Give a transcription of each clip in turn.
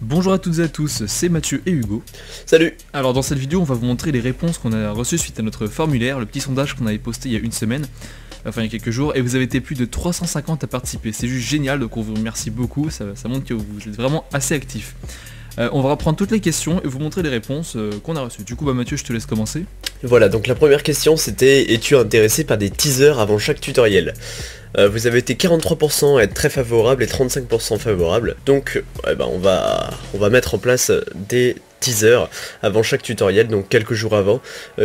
Bonjour à toutes et à tous, c'est Mathieu et Hugo. Salut. Alors dans cette vidéo on va vous montrer les réponses qu'on a reçues suite à notre formulaire, le petit sondage qu'on avait posté il y a une semaine, enfin il y a quelques jours, et vous avez été plus de 350 à participer, c'est juste génial, donc on vous remercie beaucoup, ça montre que vous êtes vraiment assez actifs. On va reprendre toutes les questions et vous montrer les réponses qu'on a reçues. Du coup Mathieu, je te laisse commencer. Voilà, donc la première question c'était: es-tu intéressé par des teasers avant chaque tutoriel? Vous avez été 43% à être très favorable et 35% favorable. Donc on va mettre en place des teasers avant chaque tutoriel, donc quelques jours avant,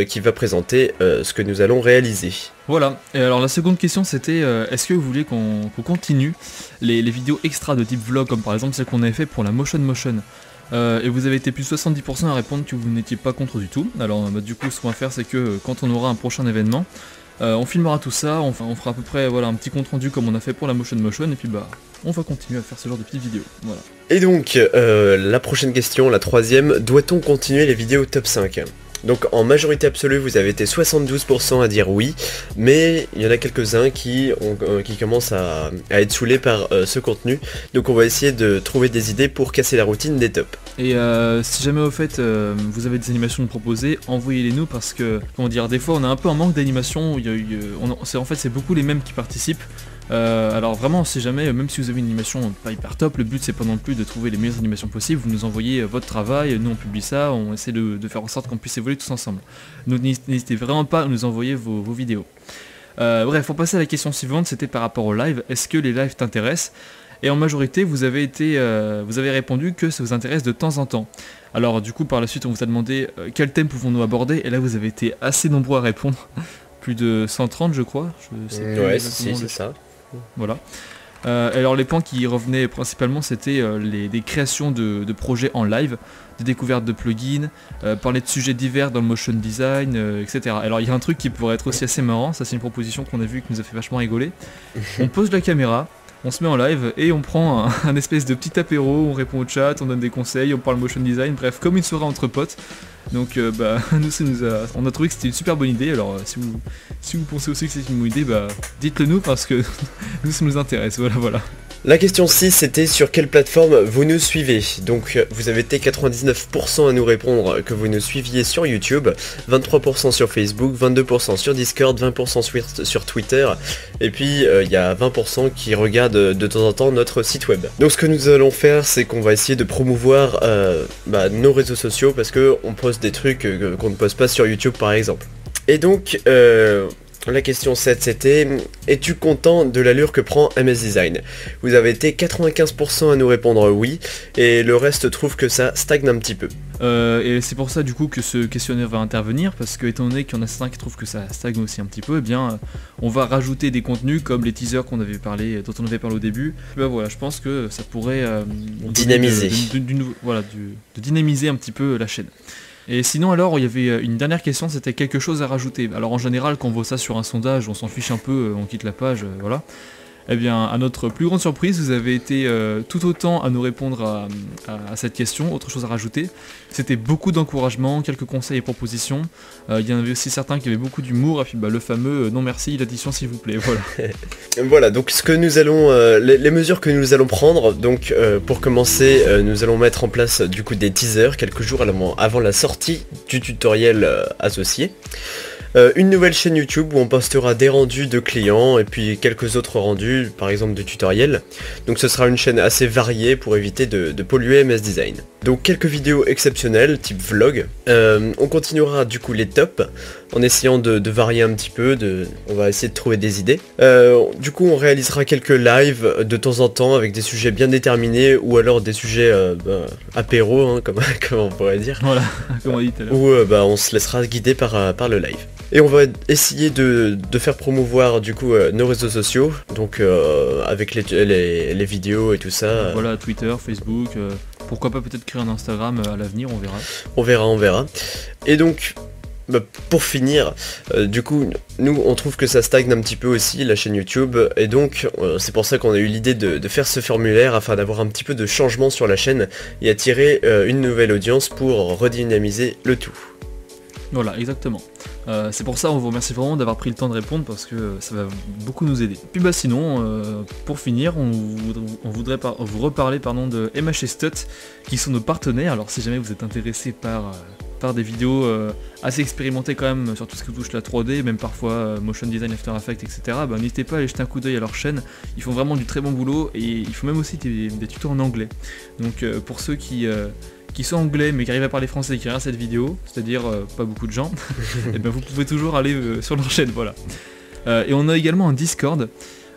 qui va présenter ce que nous allons réaliser. Voilà, et alors la seconde question c'était est-ce que vous voulez qu'on continue les vidéos extra de type vlog, comme par exemple celle qu'on avait fait pour la Motion. Et vous avez été plus de 70% à répondre que vous n'étiez pas contre du tout. Alors du coup ce qu'on va faire c'est que quand on aura un prochain événement, on filmera tout ça, on fera à peu près un petit compte rendu comme on a fait pour la Motion, et puis on va continuer à faire ce genre de petites vidéos. Voilà. Et donc la prochaine question, la troisième: doit-on continuer les vidéos top 5? Donc en majorité absolue vous avez été 72% à dire oui, mais il y en a quelques-uns qui commencent à être saoulés par ce contenu, donc on va essayer de trouver des idées pour casser la routine des tops. Et si jamais au fait vous avez des animations à nous proposer, envoyez-les nous, parce que comment dire, des fois on a un peu un manque d'animation, en fait c'est beaucoup les mêmes qui participent. Alors vraiment, si jamais, même si vous avez une animation pas hyper top, le but c'est pas non plus de trouver les meilleures animations possibles, vous nous envoyez votre travail, nous on publie ça, on essaie de faire en sorte qu'on puisse évoluer tous ensemble. Donc n'hésitez vraiment pas à nous envoyer vos vidéos. Bref, pour passer à la question suivante, c'était par rapport au live: est-ce que les lives t'intéressent? Et en majorité vous avez répondu que ça vous intéresse de temps en temps. Alors du coup par la suite on vous a demandé quel thème pouvons-nous aborder, et là vous avez été assez nombreux à répondre, plus de 130 je crois. Ouais, si, c'est ça. Voilà. Alors les points qui revenaient principalement c'était des créations de projets en live, des découvertes de plugins, parler de sujets divers dans le motion design, etc. Alors il y a un truc qui pourrait être aussi assez marrant, ça c'est une proposition qu'on a vue qui nous a fait vachement rigoler. On pose la caméra, on se met en live et on prend un espèce de petit apéro, on répond au chat, on donne des conseils, on parle motion design, bref, comme une soirée entre potes. Donc on a trouvé que c'était une super bonne idée. Alors si vous pensez aussi que c'est une bonne idée, dites-le nous, parce que nous ça nous intéresse, voilà. La question 6 c'était: sur quelle plateforme vous nous suivez? Donc vous avez été 99% à nous répondre que vous nous suiviez sur YouTube, 23% sur Facebook, 22% sur Discord, 20% sur Twitter, et puis il y a 20% qui regardent de temps en temps notre site web. Donc ce que nous allons faire c'est qu'on va essayer de promouvoir nos réseaux sociaux, parce que on poste des trucs qu'on ne poste pas sur YouTube par exemple. Et donc la question 7 c'était: es-tu content de l'allure que prend MS Design? Vous avez été 95% à nous répondre oui, et le reste trouve que ça stagne un petit peu. Et c'est pour ça du coup que ce questionnaire va intervenir, parce que étant donné qu'il y en a certains qui trouvent que ça stagne aussi un petit peu, on va rajouter des contenus comme les teasers dont on avait parlé au début. Voilà, je pense que ça pourrait dynamiser. de dynamiser un petit peu la chaîne. Et sinon alors il y avait une dernière question, c'était quelque chose à rajouter. Alors en général quand on voit ça sur un sondage, on s'en fiche un peu, on quitte la page, voilà. Eh bien à notre plus grande surprise, vous avez été tout autant à nous répondre à cette question, autre chose à rajouter. C'était beaucoup d'encouragement, quelques conseils et propositions. Il y en avait aussi certains qui avaient beaucoup d'humour, et puis le fameux non merci l'addition s'il vous plaît, voilà. Voilà, donc ce que nous allons, les mesures que nous allons prendre, donc pour commencer nous allons mettre en place du coup des teasers quelques jours avant la sortie du tutoriel associé. Une nouvelle chaîne YouTube où on postera des rendus de clients et puis quelques autres rendus, par exemple de tutoriels. Donc ce sera une chaîne assez variée pour éviter de polluer MS Design. Donc quelques vidéos exceptionnelles, type vlog. On continuera du coup les tops, en essayant de varier un petit peu, on va essayer de trouver des idées. Du coup on réalisera quelques lives de temps en temps avec des sujets bien déterminés, ou alors des sujets apéro, comme on pourrait dire. Voilà, comme on dit tout à l'heure. Où on se laissera guider par le live. Et on va essayer de faire promouvoir du coup nos réseaux sociaux, donc avec les vidéos et tout ça. Voilà, Twitter, Facebook, pourquoi pas peut-être créer un Instagram à l'avenir, on verra. On verra. Et donc pour finir, du coup nous on trouve que ça stagne un petit peu aussi la chaîne YouTube, et donc c'est pour ça qu'on a eu l'idée de faire ce formulaire afin d'avoir un petit peu de changement sur la chaîne et attirer une nouvelle audience pour redynamiser le tout. Voilà, exactement. C'est pour ça on vous remercie vraiment d'avoir pris le temps de répondre parce que ça va beaucoup nous aider. Puis bah sinon, pour finir, on voudrait vous reparler de MH Stut qui sont nos partenaires. Alors si jamais vous êtes intéressé par des vidéos assez expérimentées quand même sur tout ce qui touche la 3D, même parfois motion design, After Effects, etc. Bah, n'hésitez pas à aller jeter un coup d'œil à leur chaîne. Ils font vraiment du très bon boulot et ils font même aussi des tutos en anglais. Donc pour ceux qui sont anglais mais qui arrivent à parler français et qui regardent cette vidéo, c'est-à-dire pas beaucoup de gens, et ben vous pouvez toujours aller sur leur chaîne, voilà. Et on a également un Discord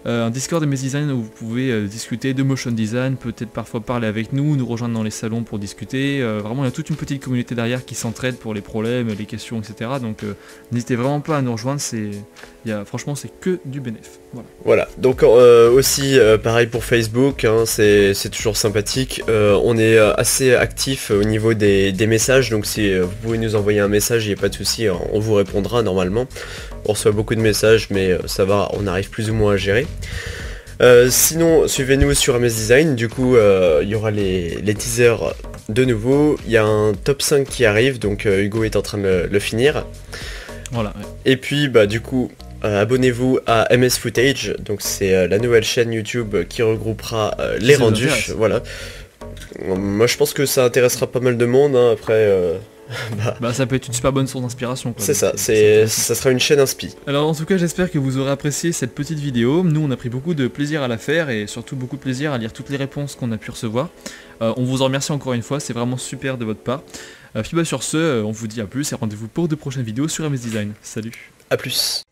de Mes Design où vous pouvez discuter de motion design, peut-être parfois parler avec nous rejoindre dans les salons pour discuter. Vraiment, il y a toute une petite communauté derrière qui s'entraide pour les problèmes, les questions, etc. Donc n'hésitez vraiment pas à nous rejoindre, franchement c'est que du bénéf. Voilà, donc aussi pareil pour Facebook, hein, c'est toujours sympathique. On est assez actif au niveau des messages, donc si vous pouvez nous envoyer un message, il n'y a pas de souci, on vous répondra normalement. On reçoit beaucoup de messages, mais ça va, on arrive plus ou moins à gérer. Sinon, suivez-nous sur MS Design, du coup il y aura les teasers de nouveau. Il y a un top 5 qui arrive, donc Hugo est en train de le finir. Voilà. Ouais. Et puis bah du coup, abonnez-vous à MS Footage, donc c'est la nouvelle chaîne YouTube qui regroupera les rendus. Voilà. Moi je pense que ça intéressera pas mal de monde, hein. Après bah ça peut être une super bonne source d'inspiration. C'est ça, ça sera une chaîne inspi. Alors en tout cas j'espère que vous aurez apprécié cette petite vidéo. Nous on a pris beaucoup de plaisir à la faire et surtout beaucoup de plaisir à lire toutes les réponses qu'on a pu recevoir. On vous en remercie encore une fois, c'est vraiment super de votre part. Puis bah sur ce, on vous dit à plus et rendez-vous pour de prochaines vidéos sur MS Design. Salut. A plus.